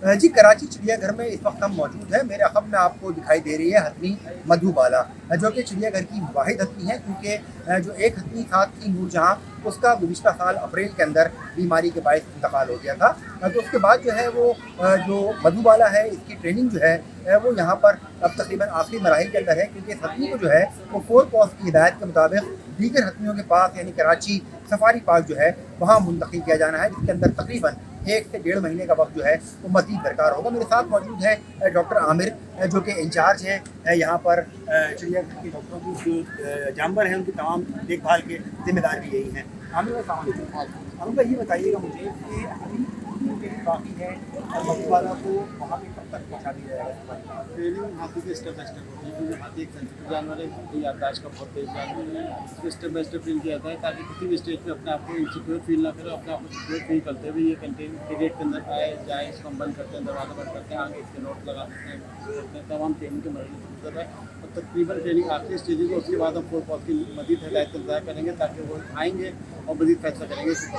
जी, कराची चिड़ियाघर में इस वक्त हम मौजूद हैं। मेरे अखब में आपको दिखाई दे रही है हथनी मधुबाला, जो कि चिड़ियाघर की वाहिद हथनी है, क्योंकि जो एक हथनी साथ थी नूरजहाँ, उसका गुज़िश्ता साल अप्रैल के अंदर बीमारी के बायस इंतकाल हो गया था। तो उसके बाद जो है वो जो मधुबाला है, इसकी ट्रेनिंग जो है वो यहाँ पर अब तकरीबन आखिरी मराहिल के अंदर है, क्योंकि इस हथनी को जो है वो 4 पॉस की हिदायत के मुताबिक दीगर हथनियों के पास यानी कराची सफारी पार्क जो है वहाँ मुंतकिल किया जाना है, जिसके अंदर तकरीबन 1 से 1.5 महीने का वक्त जो है वो मज़ीद दरकार होगा। मेरे साथ मौजूद है डॉक्टर आमिर, जो कि इंचार्ज है यहाँ पर चिड़ियाघर के डॉक्टरों की, जो जानवर हैं उनकी तमाम देखभाल के जिम्मेदार भी यही हैं। आमिर भाई, ये बताइएगा मुझे कि अभी बाकी है मधुबाला को वहाँ पे कब तक पहुँचा दिया जाएगा? ट्रेनिंग हाथी के स्टेप बाय स्टेप होती है, क्योंकि हाथी एक सेंसिटिव जानवर है, उसकी याददाश्त का बहुत तेज जानवर है। उसको स्टेप बाय स्टेप ट्रेन किया जाता है ताकि किसी भी स्टेज पे अपने आप को इनसिक्योर फील ना करे, अपने आप को सिक्योर फील करते हुए ये कंटेन के गेट के अंदर आए जाए, इसको हम बंद करते हैं, दरवाजा बंद करते हैं, आगे इसके नोट लगा देते हैं, तमाम ट्रेनिंग के मरहले से गुजर रहा है। और तकरीबन ट्रेनिंग आखिरी स्टेज है, उसके बाद हम 4 पॉस की मज़ीद हिदायत का इंतजार करेंगे ताकि वो आएंगे और मज़ीद फैसला करेंगे इसी पर।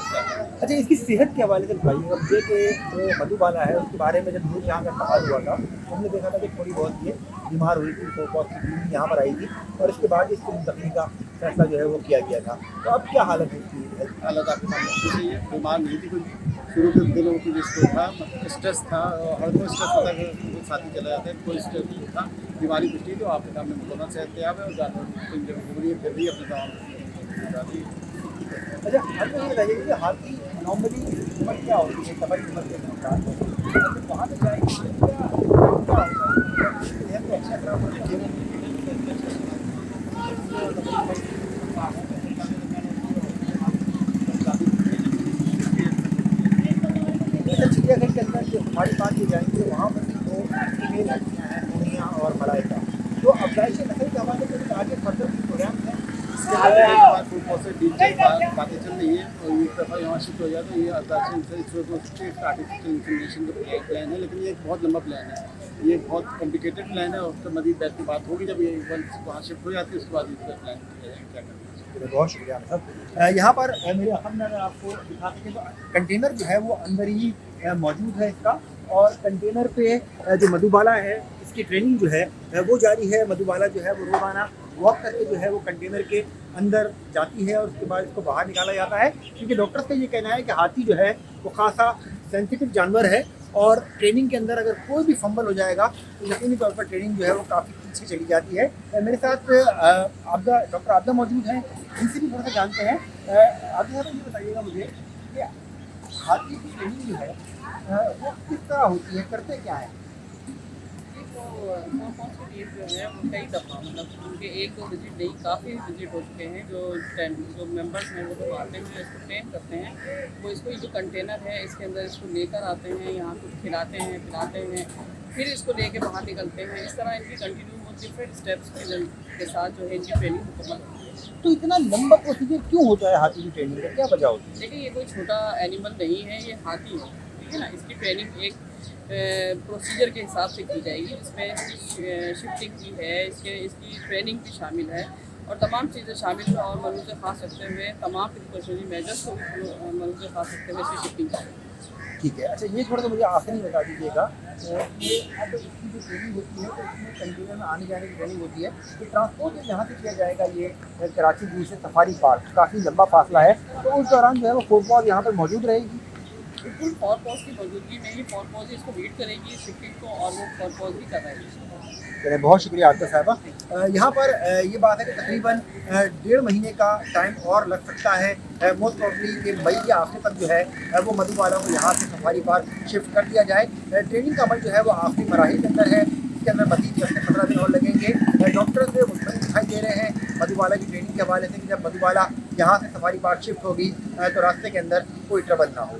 अच्छा, इसकी सेहत के हवाले से बताइएगा मुझे कि जो मधुबाला है उसके बारे में जब नूर यहाँ का इंतकाल हुआ था तो हमने देखा था कि थोड़ी बहुत ये बीमार हुई थी, 4 पॉस की बीमारी यहाँ पर आई थी और इसके बाद इसको मुंतकिली का फैसला जो है वो किया गया था। तो अब क्या हालत है इसकी? हालत आपके सामने सही है, बीमार नहीं थी कुछ, शुरू के दिनों की जिसको था स्ट्रेस था, और हर कोई स्ट्रेस होता है कि साथी चला जाता है, कोई स्ट्रेस नहीं था, बीमारी कुछ नहीं। तो आपके सामने मुकम्मल सेहत याब है और जानवर जब फिर भी अपने तमाम। अच्छा, आपको ये बताइए कि हाथी नॉर्मली उम्र क्या होती है, सफर की उम्र के अनुसार वहाँ पे जाएगी क्या होता है? सेहत को अच्छा खराब होना चाहिए। चिड़ियाघर के अंदर जो हमारी बात की जाएंगे वहाँ पर भी 2 फीमेल हस्तियाँ हैं, मोनिया और मलाइका। तो अफजाइश नस्ल के हवाले से आगे फर्दर प्रोग्राम है। से बातें चल रही है और एक दफ़ा यहाँ शिफ्ट हो जाए तो ये आर्टिफिशियल इंसेमिनेशन का प्लान है, लेकिन ये एक बहुत लंबा प्लान है, ये बहुत कॉम्प्लिकेटेड प्लान है और उसका मज़ीद बैठ की बात होगी जब ये वहाँ शिफ्ट हो जाती है, उसके बाद इसका प्लान क्या करना है। बहुत शुक्रिया साहब। यहाँ पर मेरे अखम में अगर आपको दिखा सकें तो कंटेनर जो है वो अंदर ही मौजूद है इसका, और कंटेनर पे जो मधुबाला है इसकी ट्रेनिंग जो है वो जारी है। मधुबाला जो है वो रोज़ाना वॉक करके जो है वो कंटेनर के अंदर जाती है और उसके बाद इसको बाहर निकाला जाता है, क्योंकि डॉक्टर्स का ये कहना है कि हाथी जो है वो खासा सेंसिटिव जानवर है और ट्रेनिंग के अंदर अगर कोई भी फंबल हो जाएगा तो यकीनी तौर पर ट्रेनिंग जो है वो काफ़ी पीछे चली जाती है। मेरे साथ डॉक्टर आबदा मौजूद हैं, इनसे भी थोड़ा सा जानते हैं। आबदा साहब, ये बताइएगा मुझे कि हाथी की ट्रेनिंग जो है वो किस तरह होती है, करते क्या है? जो है वो कई दफ़ा मतलब उनके 1-2 विजिट नहीं, काफ़ी विजिट हो चुके हैं। जो मेंबर्स हैं वो लोग आते हैं, इसको ट्रेन करते हैं, वो इसको ये जो कंटेनर है इसके अंदर इसको लेकर आते हैं, यहाँ कुछ खिलाते हैं पिलाते हैं, फिर इसको लेके बाहर निकलते हैं। इस तरह इनकी कंटिन्यू वो डिफरेंट स्टेप्स के साथ जो है इनकी ट्रेनिंग मुकम्मल होती है। तो इतना लंबा प्रोसीजर क्यों होता है हाथी की ट्रेनिंग का, क्या वजह होती है? देखिए, ये कोई छोटा एनिमल नहीं है, ये हाथी है, ठीक है ना। इसकी ट्रेनिंग एक प्रोसीजर के हिसाब से की जाएगी, इसमें शिफ्टिंग भी है, इसकी ट्रेनिंग भी शामिल है और तमाम चीज़ें शामिल है और मलूज़ खास रखते हुए तमाम प्रिकॉशनरी मेजर्स को मलूज़ खास रखते हुए इसकी शिफ्टिंग करेंगे। ठीक है। अच्छा, ये थोड़ा सा मुझे आखिरी बता दीजिएगा, ये अब इसकी जो ट्रेनिंग होती है तो इसमें कंटेनर में आने जाने की ट्रेनिंग होती है, तो ट्रांसपोर्ट जब यहाँ से किया जाएगा, ये कराची दूर से सफारी पार्क काफ़ी लंबा फासला है, तो उस दौरान जो है वो 4 पॉस यहाँ पर मौजूद रहेगी। बिल्कुल 4 पॉस की मौजूदगी में ही 4 पॉस इसको रीड करेगी शिफ्टिंग को और वो 4 पॉस भी कर रहा है। चलिए, बहुत शुक्रिया आपका साहबा। यहाँ पर ये बात है कि तकरीबन 1.5 महीने का टाइम और लग सकता है, मोस्ट प्रॉब्ली कि मई के आखिर तक जो है वो मधुबाला को यहाँ से सफारी पार्क शिफ्ट कर दिया जाए। ट्रेनिंग का अमल जो है वो आखिरी मराहिल के अंदर है, इसके अंदर मज़ीद 10 से 15 दिन और लगेंगे। डॉक्टर से मुतमईन दिखाई दे रहे हैं मधुबाला की ट्रेनिंग के हवाले से कि जब मधुबाला यहाँ से सफारी पार्क शिफ्ट होगी तो रास्ते के अंदर कोई ट्रबल ना हो।